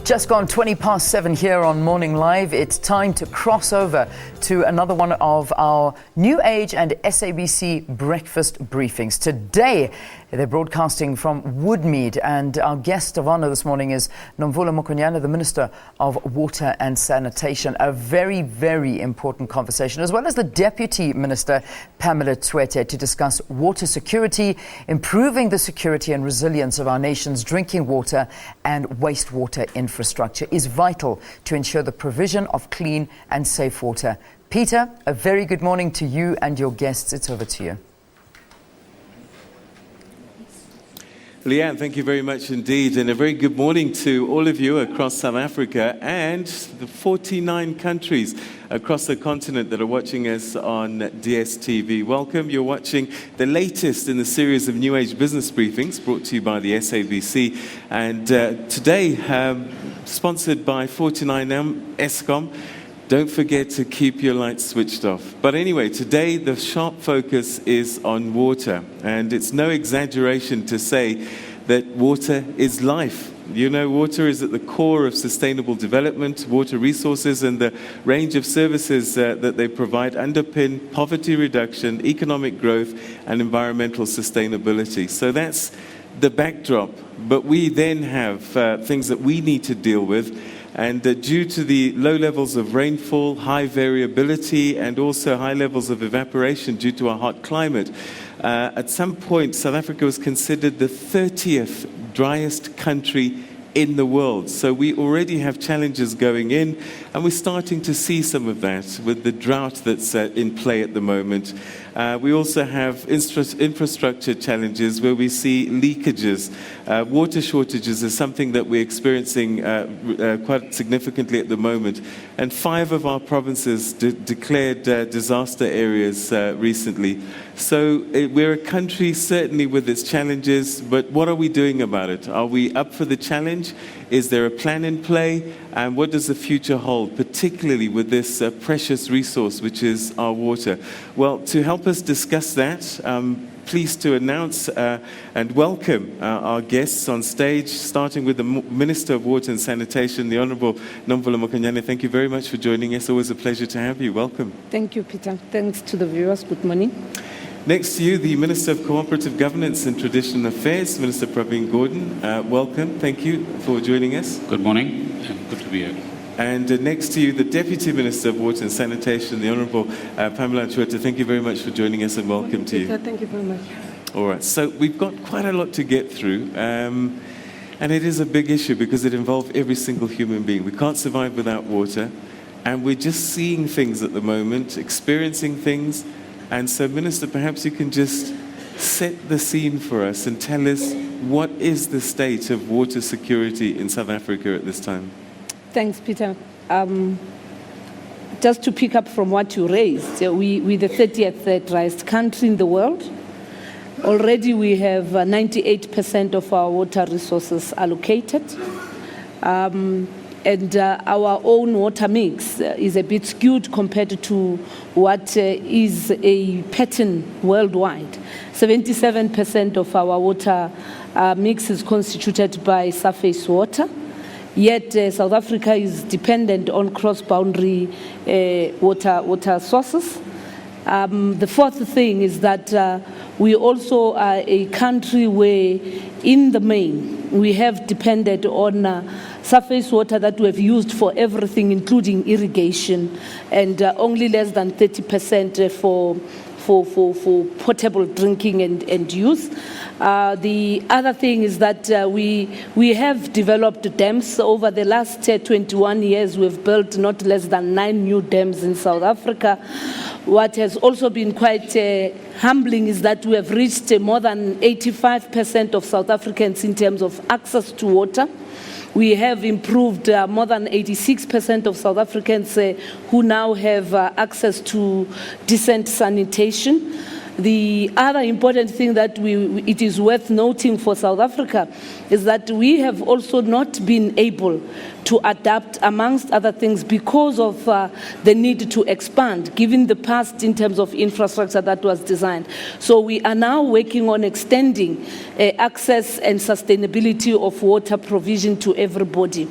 Just gone 7:20 here on Morning Live. It's time to cross over to another one of our New Age and SABC breakfast briefings. Today, they're broadcasting from Woodmead, and our guest of honor this morning is Nomvula Mokonyane, the Minister of Water and Sanitation. A very, very important conversation, as well as the Deputy Minister, Pamela Tshwete, to discuss water security, improving the security and resilience of our nation's drinking water and wastewater infrastructure is vital to ensure the provision of clean and safe water. Peter, a very good morning to you and your guests. It's over to you. Leanne, thank you very much indeed, and a very good morning to all of you across South Africa and the 49 countries across the continent that are watching us on DSTV. Welcome. You're watching the latest in the series of New Age business briefings brought to you by the SABC, and today sponsored by 49M Eskom. Don't forget to keep your lights switched off. But anyway, today the sharp focus is on water. And it's no exaggeration to say that water is life. You know, water is at the core of sustainable development. Water resources and the range of services that they provide underpin poverty reduction, economic growth, and environmental sustainability. So that's the backdrop. But we then have things that we need to deal with. And due to the low levels of rainfall, high variability, and also high levels of evaporation due to our hot climate, at some point South Africa was considered the 30th driest country in the world. So we already have challenges going in, and we're starting to see some of that with the drought that's in play at the moment. We also have infrastructure challenges where we see leakages. Water shortages is something that we're experiencing quite significantly at the moment. And 5 of our provinces declared disaster areas recently. So we're a country certainly with its challenges, but what are we doing about it? Are we up for the challenge? Is there a plan in play? And what does the future hold, particularly with this precious resource, which is our water? Well, to help us discuss that, I'm pleased to announce and welcome our guests on stage, starting with the Minister of Water and Sanitation, the Honourable Nomvula Mokonyane. Thank you very much for joining us. Always a pleasure to have you. Welcome. Thank you, Peter. Thanks to the viewers. Good morning. Next to you, the Minister of Cooperative Governance and Traditional Affairs, Minister Pravin Gordhan. Welcome. Thank you for joining us. Good morning, and good to be here. And next to you, the Deputy Minister of Water and Sanitation, the Honourable Pamela Tshwete. Thank you very much for joining us, and welcome to you. Thank you very much. All right, so we've got quite a lot to get through, and it is a big issue because it involves every single human being. We can't survive without water, and we're just seeing things at the moment, experiencing things. And so, Minister, perhaps you can just set the scene for us and tell us what is the state of water security in South Africa at this time? Thanks, Peter. Just to pick up from what you raised, we're the 30th driest country in the world. Already we have 98% of our water resources allocated. And our own water mix is a bit skewed compared to what is a pattern worldwide. 77% of our water mix is constituted by surface water, yet South Africa is dependent on cross-boundary water sources. The fourth thing is that we also are a country where, in the main, we have depended on surface water that we have used for everything, including irrigation, and only less than 30% for potable drinking and use. The other thing is that we have developed dams. Over the last 21 years, we've built not less than 9 new dams in South Africa. What has also been quite humbling is that we have reached more than 85% of South Africans in terms of access to water. We have improved more than 86% of South Africans who now have access to decent sanitation. The other important thing that it is worth noting for South Africa is that we have also not been able to adapt, amongst other things, because of the need to expand, given the past in terms of infrastructure that was designed. So we are now working on extending access and sustainability of water provision to everybody.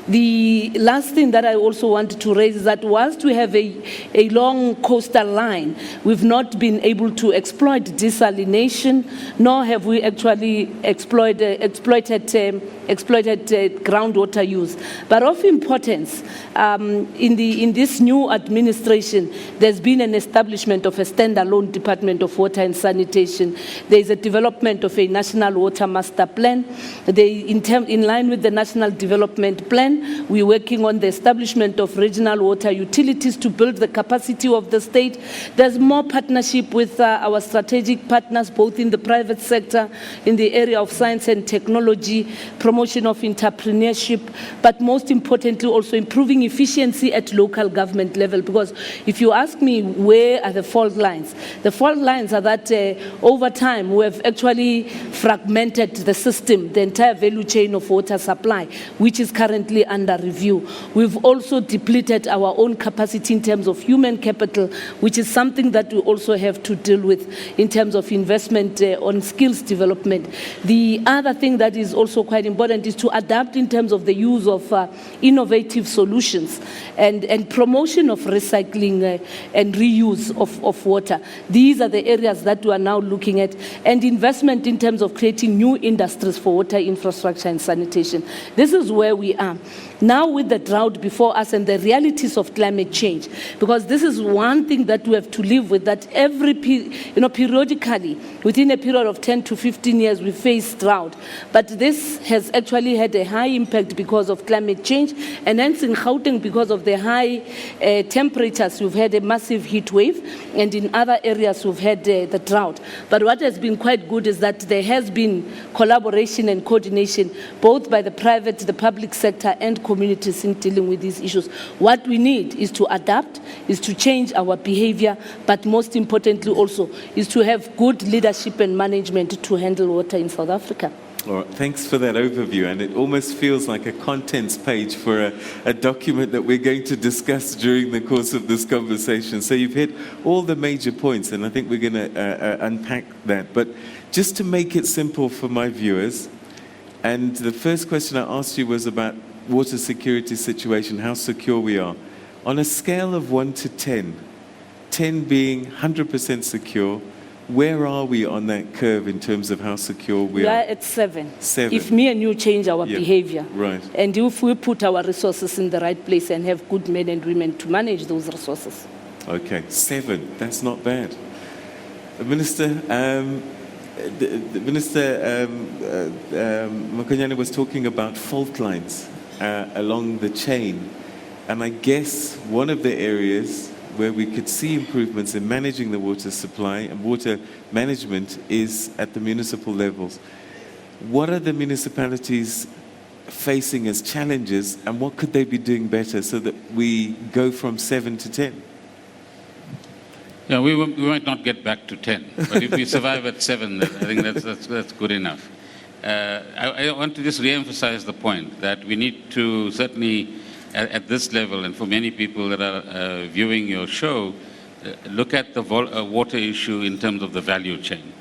The last thing that I also wanted to raise is that whilst we have a long coastal line, we've not been able to exploit desalination, nor have we actually exploited groundwater use. But of importance, in this new administration, there's been an establishment of a standalone Department of Water and Sanitation. There is a development of a National Water Master Plan. In line with the National Development Plan, we're working on the establishment of regional water utilities to build the capacity of the state. There's more partnership with our strategic partners, both in the private sector, in the area of science and technology, promotion of entrepreneurship, but most importantly also improving efficiency at local government level. Because if you ask me where are the fault lines are that over time we have actually fragmented the system, the entire value chain of water supply, which is currently under review. We've also depleted our own capacity in terms of human capital, which is something that we also have to deal with in terms of investment on skills development. The other thing that is also quite important is to adapt in terms of the use of innovative solutions and promotion of recycling and reuse of water. These are the areas that we are now looking at, and investment in terms of creating new industries for water infrastructure and sanitation. This is where we are. Now with the drought before us and the realities of climate change, because this is one thing that we have to live with, that periodically, within a period of 10 to 15 years, we face drought. But this has actually had a high impact because of climate change, and hence in Gauteng, because of the high temperatures, we've had a massive heat wave, and in other areas we've had the drought. But what has been quite good is that there has been collaboration and coordination, both by the private, the public sector, and communities in dealing with these issues. What we need is to adapt, is to change our behavior, but most importantly also is to have good leadership and management to handle water in South Africa. All right, thanks for that overview, and it almost feels like a contents page for a document that we're going to discuss during the course of this conversation. So you've hit all the major points, and I think we're going to unpack that. But just to make it simple for my viewers, and the first question I asked you was about water security situation, how secure we are. On a scale of 1 to 10, 10 being 100% secure, where are we on that curve in terms of how secure we are? We are at 7. 7. If me and you change our behavior, right, and if we put our resources in the right place and have good men and women to manage those resources. Okay, 7. That's not bad. Minister, Minister Mokonyane was talking about fault lines along the chain, and I guess one of the areas where we could see improvements in managing the water supply and water management is at the municipal levels. What are the municipalities facing as challenges, and what could they be doing better so that we go from 7 to 10? Yeah, we might not get back to 10, but if we survive at 7, I think that's good enough. I want to just re-emphasize the point that we need to certainly, at this level, and for many people that are viewing your show, look at the water issue in terms of the value chain.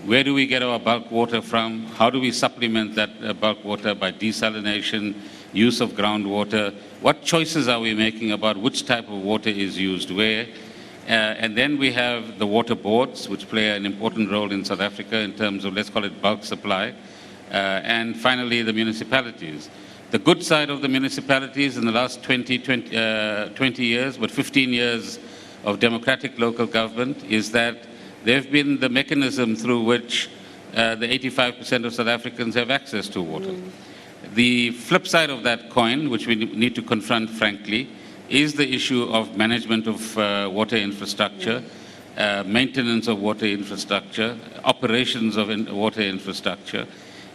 Where do we get our bulk water from? How do we supplement that bulk water by desalination, use of groundwater? What choices are we making about which type of water is used where? And then we have the water boards, which play an important role in South Africa in terms of, let's call it, bulk supply. And finally, the municipalities. The good side of the municipalities in the last 20 years, but 15 years of democratic local government, is that they've been the mechanism through which the 85% of South Africans have access to water. The flip side of that coin, which we need to confront frankly, is the issue of management of water infrastructure, maintenance of water infrastructure, operations of water infrastructure,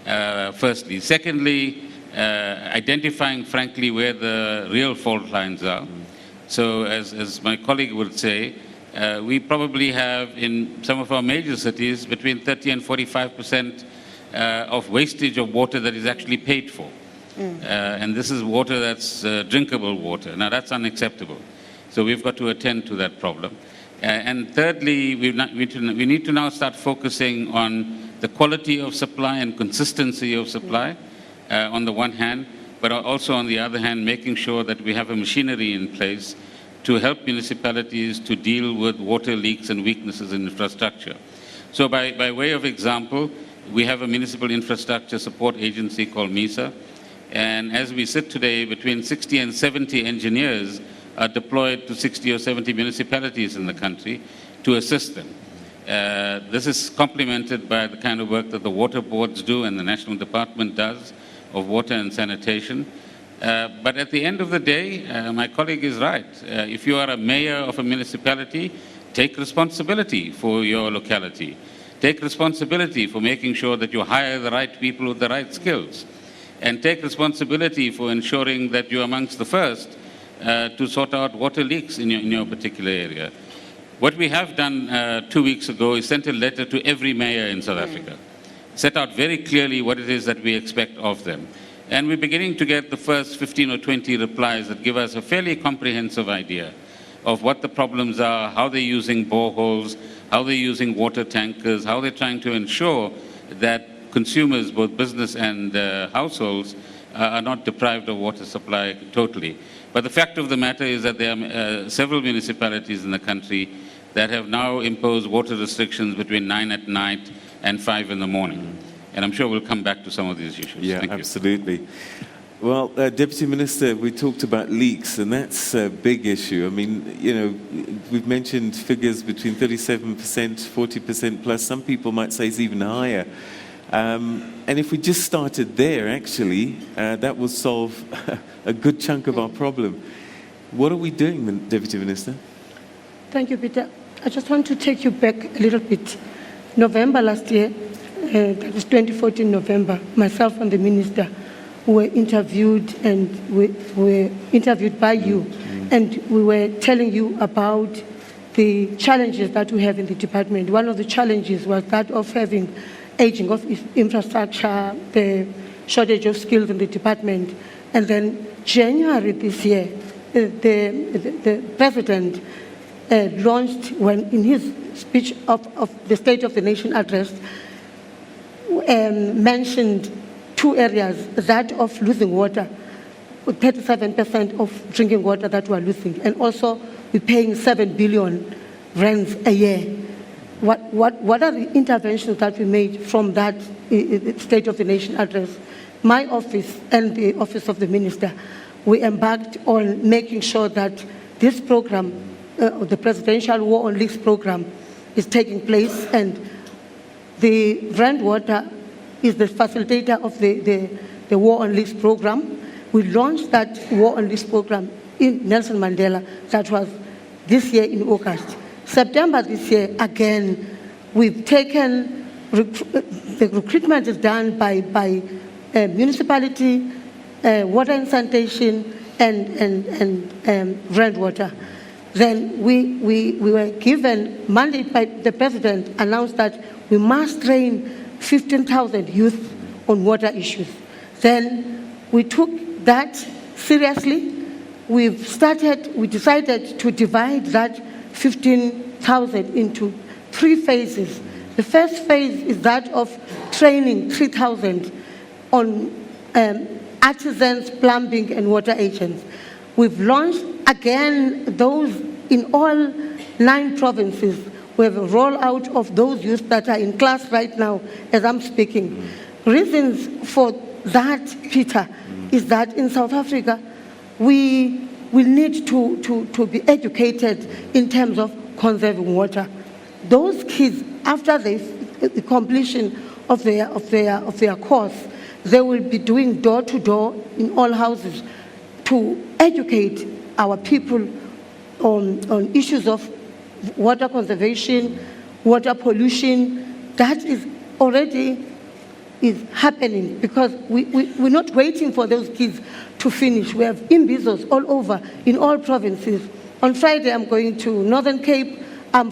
firstly. Secondly, identifying frankly where the real fault lines are. So as my colleague would say, We probably have in some of our major cities between 30 and 45% of wastage of water that is actually paid for. And this is water that's drinkable water. Now that's unacceptable. So we've got to attend to that problem. And thirdly, we need to now start focusing on the quality of supply and consistency of supply on the one hand, but also on the other hand, making sure that we have a machinery in place to help municipalities to deal with water leaks and weaknesses in infrastructure. So by way of example, we have a municipal infrastructure support agency called MISA, and as we sit today, between 60 and 70 engineers are deployed to 60 or 70 municipalities in the country to assist them. This is complemented by the kind of work that the water boards do and the National Department does of water and sanitation. But at the end of the day, my colleague is right. If you are a mayor of a municipality, take responsibility for your locality. Take responsibility for making sure that you hire the right people with the right skills. And take responsibility for ensuring that you're amongst the first to sort out water leaks in your particular area. What we have done 2 weeks ago is sent a letter to every mayor in South Africa, set out very clearly what it is that we expect of them. And we're beginning to get the first 15 or 20 replies that give us a fairly comprehensive idea of what the problems are, how they're using boreholes, how they're using water tankers, how they're trying to ensure that consumers, both business and households, are not deprived of water supply totally. But the fact of the matter is that there are several municipalities in the country that have now imposed water restrictions between 9 at night and 5 in the morning. And I'm sure we'll come back to some of these issues. Yeah, Thank absolutely. You. Well, Deputy Minister, we talked about leaks, and that's a big issue. I mean, you know, we've mentioned figures between 37%, 40% plus. Some people might say it's even higher. And if we just started there, actually, that will solve a good chunk of our problem. What are we doing, Deputy Minister? Thank you, Peter. I just want to take you back a little bit. November last year, that was 2014 November, myself and the Minister were interviewed, and we were interviewed by you, and we were telling you about the challenges that we have in the department. One of the challenges was that of having aging of infrastructure, the shortage of skills in the department. And then January this year, the President launched, when in his speech of the State of the Nation address, mentioned 2 areas, that of losing water, 37% of drinking water that we are losing, and also we're paying 7 billion rands a year. What are the interventions that we made from that State of the Nation address? My office and the Office of the Minister, we embarked on making sure that this program, the Presidential War on Leaks program, is taking place, and the Rand Water is the facilitator of the War on Leaks program. We launched that War on Leaks program in Nelson Mandela. That was this year in August. September this year, again, we've taken, the recruitment is done by municipality, water and sanitation, and Rand Water. Then we were given mandate by the President, announced that we must train 15,000 youth on water issues. Then we took that seriously. We decided to divide that 15,000 into 3 phases. The first phase is that of training 3,000 on artisans, plumbing, and water agents. We've launched again those in all 9 provinces. We have a rollout of those youth that are in class right now as I'm speaking. Reasons for that, Peter, is that in South Africa, we need to be educated in terms of conserving water. Those kids, after the completion of their course, they will be doing door-to-door in all houses to educate our people on issues of water conservation, water pollution. That is already happening, because we're not waiting for those kids to finish. We have imbizos all over in all provinces. On Friday, I'm going to Northern Cape.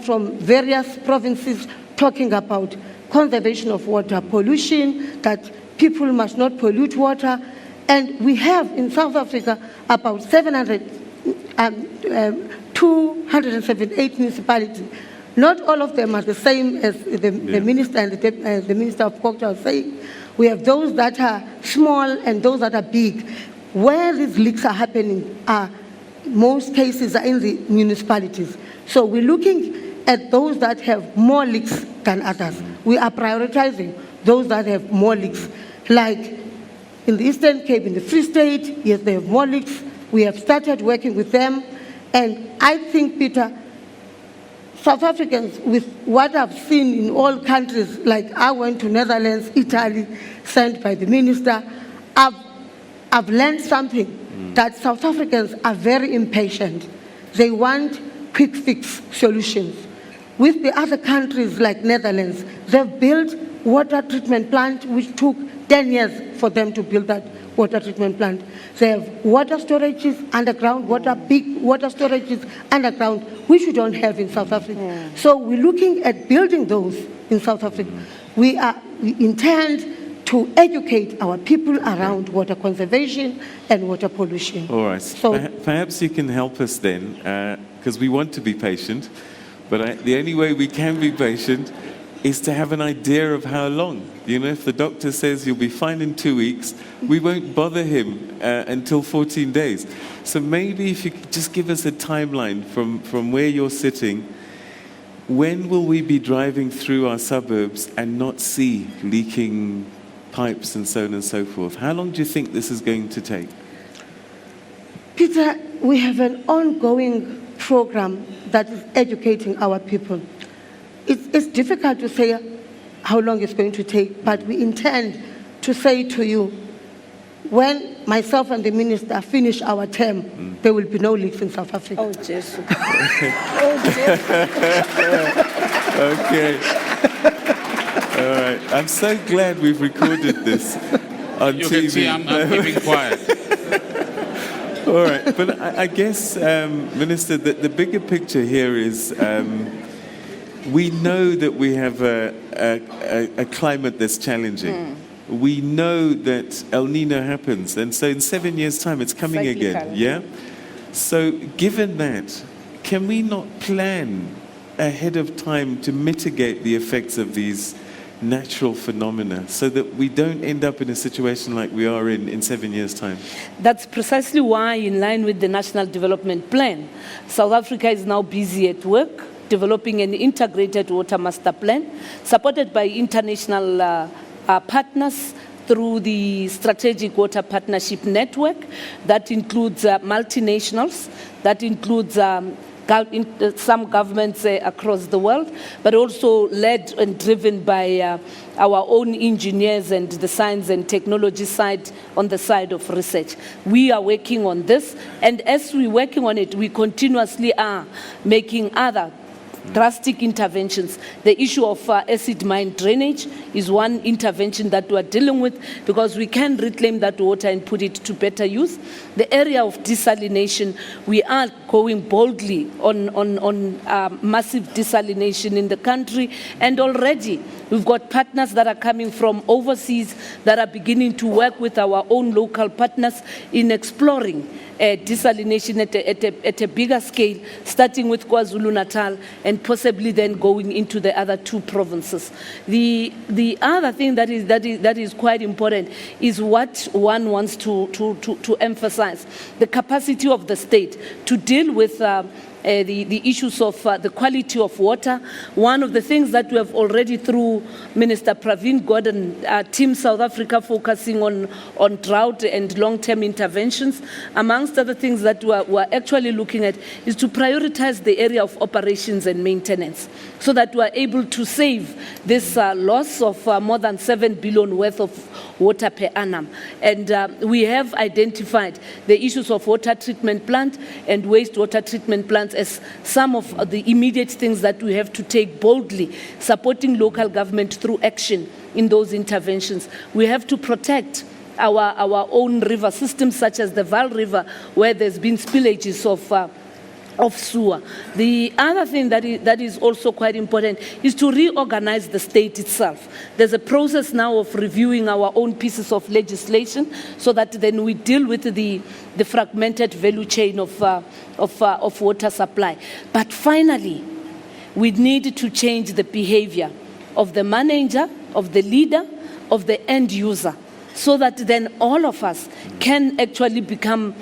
from various provinces talking about conservation of water, pollution, that people must not pollute water. And we have in South Africa about 278 municipalities. Not all of them are the same as the minister and the Minister of Culture are saying. We have those that are small and those that are big. Where these leaks are happening most cases are in the municipalities. So we're looking at those that have more leaks than others. We are prioritizing those that have more leaks. Like in the Eastern Cape, in the Free State, yes, they have more leaks. We have started working with them. And I think, Peter, South Africans, with what I've seen in all countries, like I went to Netherlands, Italy, sent by the minister, I've learned something, that South Africans are very impatient. They want quick fix solutions. With the other countries like Netherlands, they've built water treatment plant which took 10 years for them to build that water treatment plant. They have water storages underground, big water storages underground, which we don't have in South Africa. So we're looking at building those in South Africa. We intend to educate our people around water conservation and water pollution. All right. So perhaps you can help us then, because we want to be patient, but the only way we can be patient is to have an idea of how long. You know, if the doctor says you'll be fine in 2 weeks, we won't bother him until 14 days. So maybe if you could just give us a timeline from where you're sitting, when will we be driving through our suburbs and not see leaking pipes and so on and so forth? How long do you think this is going to take? Peter, we have an ongoing program that is educating our people. It's difficult to say how long it's going to take, but we intend to say to you, when myself and the minister finish our term, there will be no leaks in South Africa. Oh, Jesus. Okay. All right. I'm so glad we've recorded this on You TV. can see I'm keeping quiet. All right. But I guess, Minister, the bigger picture here is we know that we have a climate that's challenging. We know that El Nino happens. And so in 7 years' time, it's coming again. Yeah? So given that, can we not plan ahead of time to mitigate the effects of these natural phenomena so that we don't end up in a situation like we are in 7 years' time? That's precisely why, in line with the National Development Plan, South Africa is now busy at work developing an integrated water master plan supported by international partners through the Strategic Water Partnership Network that includes multinationals, that includes some governments across the world, but also led and driven by our own engineers and the science and technology side on the side of research. We are working on this, and as we're working on it, we continuously are making other drastic interventions. The issue of acid mine drainage is one intervention that we are dealing with because we can reclaim that water and put it to better use. The area of desalination, we are going boldly on massive desalination in the country, and already we've got partners that are coming from overseas that are beginning to work with our own local partners in exploring desalination at a bigger scale, starting with KwaZulu-Natal and possibly then going into the other two provinces. The other thing that is quite important is what one wants to emphasize: the capacity of the state to deal with the issues of the quality of water. One of the things that we have already, through Minister Pravin Gordhan, Team South Africa, focusing on drought and long-term interventions, amongst other things that we're actually looking at, is to prioritize the area of operations and maintenance so that we're able to save this loss of more than 7 billion worth of water per annum. And we have identified the issues of water treatment plant and wastewater treatment plants as some of the immediate things that we have to take boldly, supporting local government through action in those interventions. We have to protect our own river systems, such as the Vaal River, where there's been spillages of of sewer. The other thing that is also quite important is to reorganize the state itself. There's a process now of reviewing our own pieces of legislation so that then we deal with the fragmented value chain of water supply. But finally, we need to change the behavior of the manager, of the leader, of the end user, so that then all of us can actually become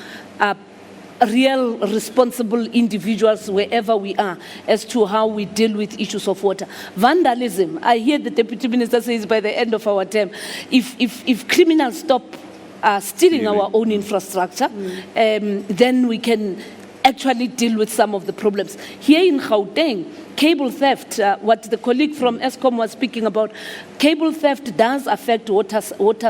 real responsible individuals wherever we are as to how we deal with issues of water. Vandalism, I hear the Deputy Minister says by the end of our term, if criminals stop stealing our own infrastructure, then we can actually deal with some of the problems. Here in Gauteng, cable theft, what the colleague from Eskom was speaking about, cable theft does affect water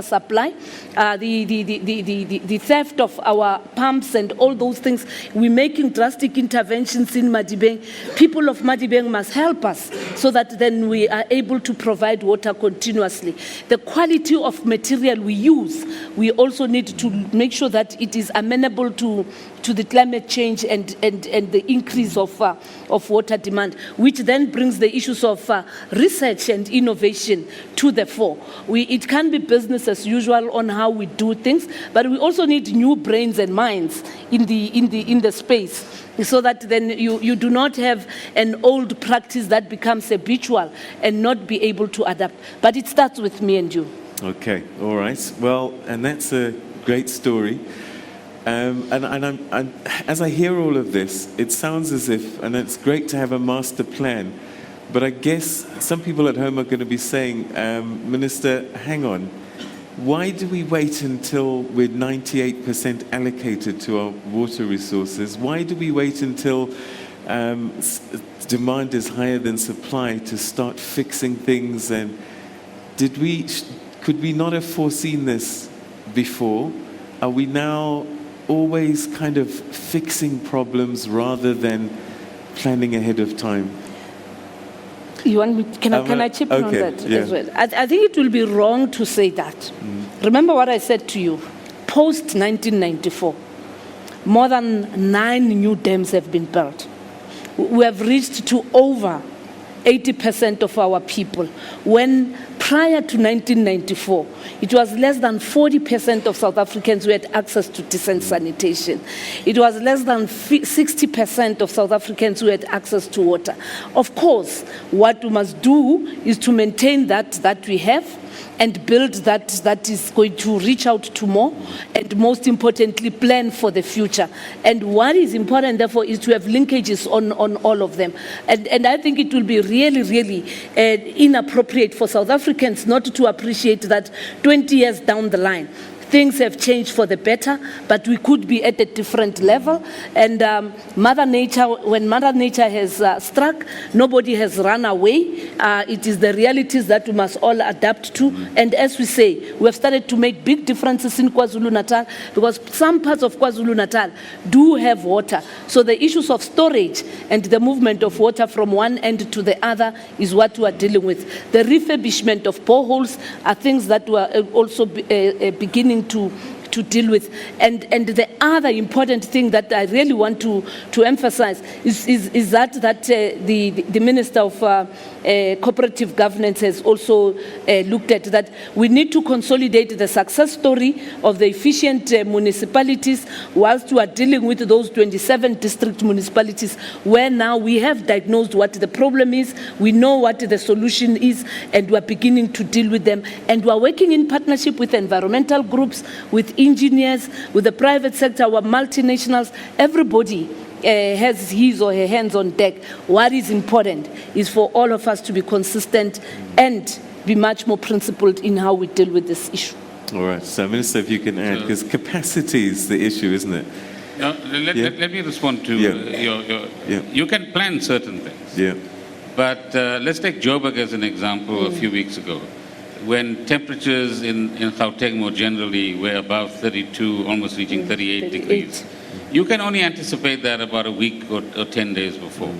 supply. The theft of our pumps and all those things, we're making drastic interventions in Madibeng. People of Madibeng must help us so that then we are able to provide water continuously. The quality of material we use, we also need to make sure that it is amenable to the climate change and the increase of water demand, which then brings the issues of research and innovation to the fore. It can be business as usual on how we do things, but we also need new brains and minds in the space, so that then you do not have an old practice that becomes habitual and not be able to adapt. But it starts with me and you. Okay, all right. Well, and that's a great story. And as I hear all of this, it sounds as if, and it's great to have a master plan, but I guess some people at home are going to be saying, Minister, hang on, why do we wait until we're 98% allocated to our water resources? Why do we wait until demand is higher than supply to start fixing things? And could we not have foreseen this before? Are we now always kind of fixing problems rather than planning ahead of time? You want me? Can I chip in on that as well? I think it will be wrong to say that. Remember what I said to you. Post 1994, more than 9 new dams have been built. We have reached to over 80% of our people, when prior to 1994, it was less than 40% of South Africans who had access to decent sanitation. It was less than 60% of South Africans who had access to water. Of course, what we must do is to maintain that we have, and build that is going to reach out to more, and most importantly, plan for the future. And what is important, therefore, is to have linkages on all of them. And I think it will be really, really inappropriate for South Africans not to appreciate that 20 years down the line, things have changed for the better, but we could be at a different level. And Mother Nature, when Mother Nature has struck, nobody has run away. It is the realities that we must all adapt to. And as we say, we have started to make big differences in KwaZulu-Natal, because some parts of KwaZulu-Natal do have water. So the issues of storage and the movement of water from one end to the other is what we are dealing with. The refurbishment of boreholes are things that we are also beginning to deal with. And the other important thing that I really want to emphasize is that the Minister of Cooperative Governance has also looked at, that we need to consolidate the success story of the efficient municipalities, whilst we are dealing with those 27 district municipalities where now we have diagnosed what the problem is, we know what the solution is, and we are beginning to deal with them. And we are working in partnership with environmental groups, with engineers, with the private sector, our multinationals. Everybody has his or her hands on deck. What is important is for all of us to be consistent and be much more principled in how we deal with this issue. All right. So, Minister, if you can add, because capacity is the issue, isn't it? Let me respond to your. You can plan certain things. Yeah. But let's take Joburg as an example a few weeks ago, when temperatures in Gauteng more generally were above 32, almost reaching 38 degrees. You can only anticipate that about a week or 10 days before.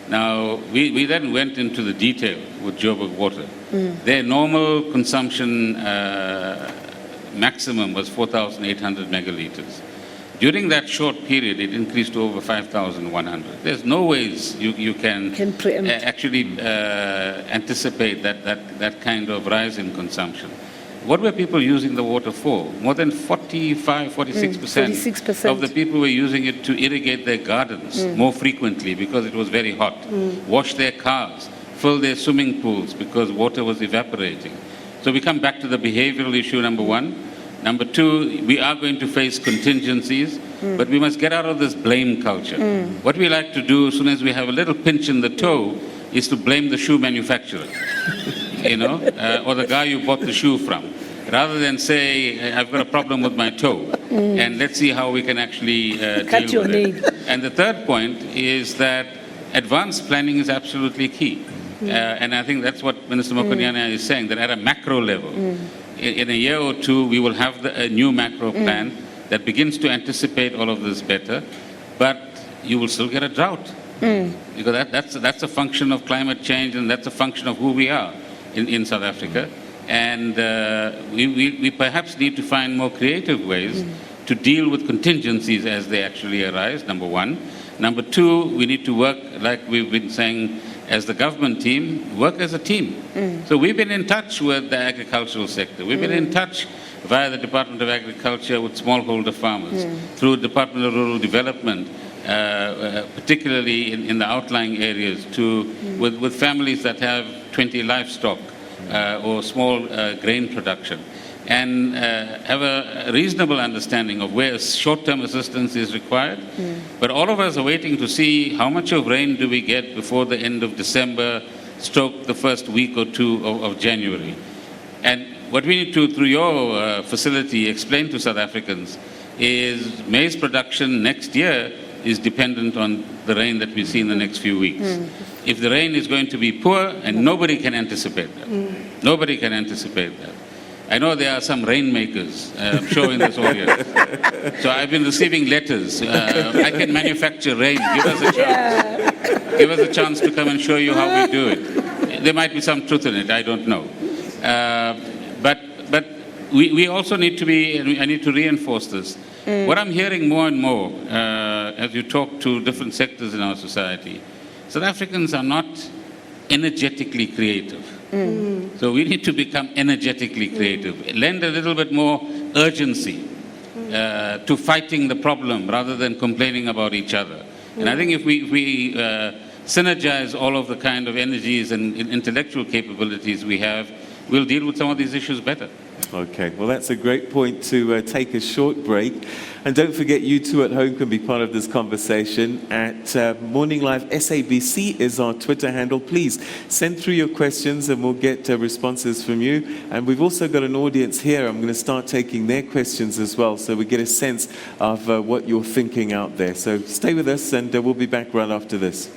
Now, we then went into the detail with Joburg Water. Their normal consumption maximum was 4,800 megaliters. During that short period, it increased to over 5,100. There's no ways you can preempt. actually anticipate that kind of rise in consumption. What were people using the water for? More than 46% of the people were using it to irrigate their gardens more frequently because it was very hot, wash their cars, fill their swimming pools because water was evaporating. So we come back to the behavioral issue, number one. Number two, we are going to face contingencies, but we must get out of this blame culture. What we like to do as soon as we have a little pinch in the toe is to blame the shoe manufacturer, or the guy you bought the shoe from, rather than say, I've got a problem with my toe, and let's see how we can actually deal with it. And the third point is that advanced planning is absolutely key. And I think that's what Minister Mokonyane is saying, that at a macro level, in a year or two, we will have a new macro plan that begins to anticipate all of this better, but you will still get a drought. Because that's a function of climate change, and that's a function of who we are in South Africa. And we perhaps need to find more creative ways to deal with contingencies as they actually arise, number one. Number two, we need to work, like we've been saying, as the government team, work as a team. So we've been in touch with the agricultural sector. We've been in touch via the Department of Agriculture with smallholder farmers, through Department of Rural Development, particularly in the outlying areas, with families that have 20 livestock or small grain production, and have a reasonable understanding of where short-term assistance is required. But all of us are waiting to see how much of rain do we get before the end of December, stroke the first week or two of January. And what we need to, through your facility, explain to South Africans is maize production next year is dependent on the rain that we see in the next few weeks. If the rain is going to be poor, and nobody can anticipate that. Nobody can anticipate that. I know there are some rainmakers, I'm sure, in this audience. So I've been receiving letters. I can manufacture rain. Give us a chance. Give us a chance to come and show you how we do it. There might be some truth in it. I don't know. But we also need to be, and I need to reinforce this. What I'm hearing more and more as you talk to different sectors in our society, South Africans are not energetically creative. So we need to become energetically creative, lend a little bit more urgency to fighting the problem rather than complaining about each other. And I think if we synergize all of the kind of energies and intellectual capabilities we have, we'll deal with some of these issues better. Okay, well, that's a great point to take a short break. And don't forget, you too at home can be part of this conversation at Morning Live SABC is our Twitter handle. Please send through your questions and we'll get responses from you. And we've also got an audience here. I'm going to start taking their questions as well, so we get a sense of what you're thinking out there. So stay with us, and we'll be back right after this.